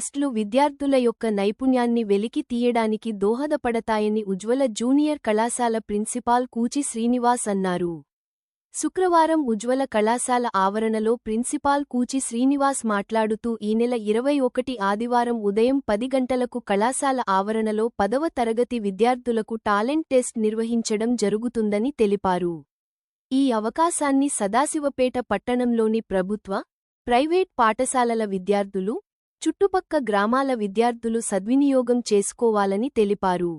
టెస్టులు విద్యార్థుల యొక్క నైపుణ్యాన్ని వెలికి తీయడానికి దోహదపడతాయని ఉజ్వల జూనియర్ కళాశాల ప్రిన్సిపాల్ కూచి శ్రీనివాస్ అన్నారు. శుక్రవారం ఉజ్వల కళాశాల ఆవరణలో ప్రిన్సిపాల్ కూచి శ్రీనివాస్ మాట్లాడుతూ ఈ నెల 21 ఆదివారం ఉదయం 10 గంటలకు కళాశాల ఆవరణలో 10వ తరగతి విద్యార్థులకు టాలెంట్ టెస్ట్ నిర్వహించడం జరుగుతుందని తెలిపారు. ఈ అవకాశాన్ని సదాశివపేట పట్టణంలోని ప్రభుత్వ, ప్రైవేట్ పాఠశాలల విద్యార్థులు, చుట్టుపక్క గ్రామాల విద్యార్థులు సద్వినియోగం చేసుకోవాలని తెలిపారు.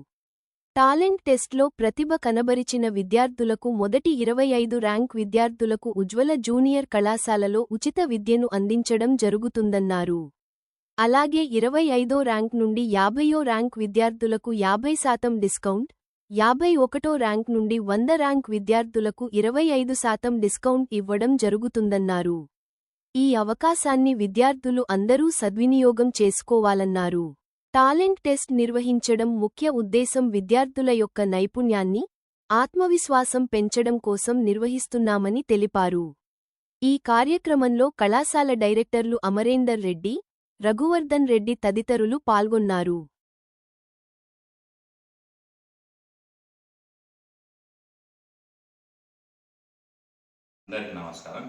టాలెంట్ టెస్ట్లో ప్రతిభ కనబరిచిన విద్యార్థులకు మొదటి 25 ర్యాంక్ విద్యార్థులకు ఉజ్వల జూనియర్ కళాశాలలో ఉచిత విద్యను అందించడం జరుగుతుందన్నారు. అలాగే 25వ ర్యాంక్ నుండి 50వ ర్యాంక్ విద్యార్థులకు 50% డిస్కౌంట్, 51వ ర్యాంక్ నుండి 100 ర్యాంక్ విద్యార్థులకు 25% డిస్కౌంట్ ఇవ్వడం జరుగుతుందన్నారు. ఈ అవకాశాన్ని విద్యార్థులు అందరూ సద్వినియోగం చేసుకోవాలన్నారు. టాలెంట్ టెస్ట్ నిర్వహించడం ముఖ్య ఉద్దేశం విద్యార్థుల యొక్క నైపుణ్యాన్ని, ఆత్మవిశ్వాసం పెంచడం కోసం నిర్వహిస్తున్నామని తెలిపారు. ఈ కార్యక్రమంలో కళాశాల డైరెక్టర్లు అమరేందర్ రెడ్డి, రఘువర్ధన్ రెడ్డి తదితరులు పాల్గొన్నారు. అందరికీ నమస్కారం.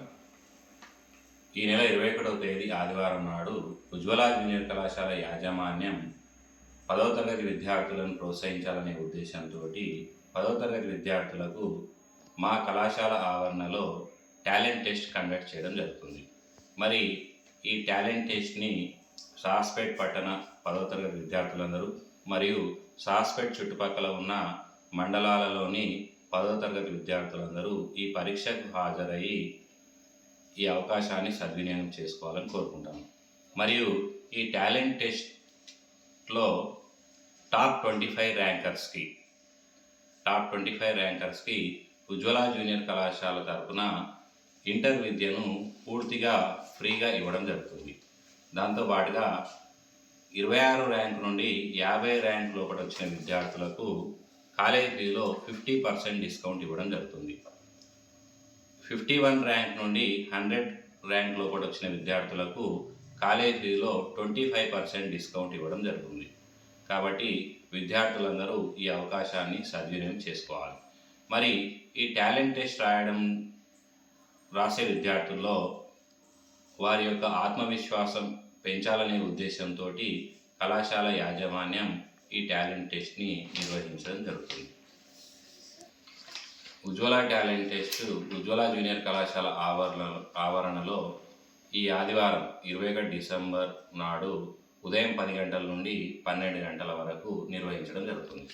ఈ నెల 21వ తేదీ ఆదివారం నాడు ఉజ్వల జూనియర్ కళాశాల యాజమాన్యం 10వ తరగతి విద్యార్థులను ప్రోత్సహించాలనే ఉద్దేశంతో 10వ తరగతి విద్యార్థులకు మా కళాశాల ఆవరణలో టాలెంట్ టెస్ట్ కండక్ట్ చేయడం జరుగుతుంది. మరి ఈ టాలెంట్ టెస్ట్ని సాస్పేట్ పట్టణ 10వ తరగతి విద్యార్థులందరూ మరియు సాస్పేట్ చుట్టుపక్కల ఉన్న మండలాలలోని 10వ తరగతి విద్యార్థులందరూ ఈ పరీక్షకు హాజరయ్యి ఈ అవకాశాన్ని సద్వినియోగం చేసుకోవాలని కోరుకుంటాను. మరియు ఈ టాలెంట్ టెస్ట్లో టాప్ 25 ర్యాంకర్స్కి ఉజ్వల జూనియర్ కళాశాల తరఫున ఇంటర్ విద్యను పూర్తిగా ఫ్రీగా ఇవ్వడం జరుగుతుంది. దాంతోపాటుగా 26 ర్యాంక్ నుండి 50 ర్యాంక్ లోపల వచ్చిన విద్యార్థులకు కాలేజ్ ఫీజులో 50% డిస్కౌంట్ ఇవ్వడం జరుగుతుంది. 51 ర్యాంక్ నుండి 100 ర్యాంక్ లోపల వచ్చిన విద్యార్థులకు కాలేజ్ ఫీజులో 25% డిస్కౌంట్ ఇవ్వడం జరుగుతుంది. కాబట్టి విద్యార్థులందరూ ఈ అవకాశాన్ని సద్వినియోగం చేసుకోవాలి. మరి ఈ టాలెంట్ టెస్ట్ రాసే విద్యార్థుల్లో వారి యొక్క ఆత్మవిశ్వాసం పెంచాలనే ఉద్దేశంతో కళాశాల యాజమాన్యం ఈ టాలెంట్ టెస్ట్ని నిర్వహించడం జరుగుతుంది. ఉజ్వల టాలెంట్ టెస్ట్ ఉజ్వల జూనియర్ కళాశాల ఆవరణలో ఈ ఆదివారం 21 డిసెంబర్ నాడు ఉదయం 10 గంటల నుండి 12 గంటల వరకు నిర్వహించడం జరుగుతుంది.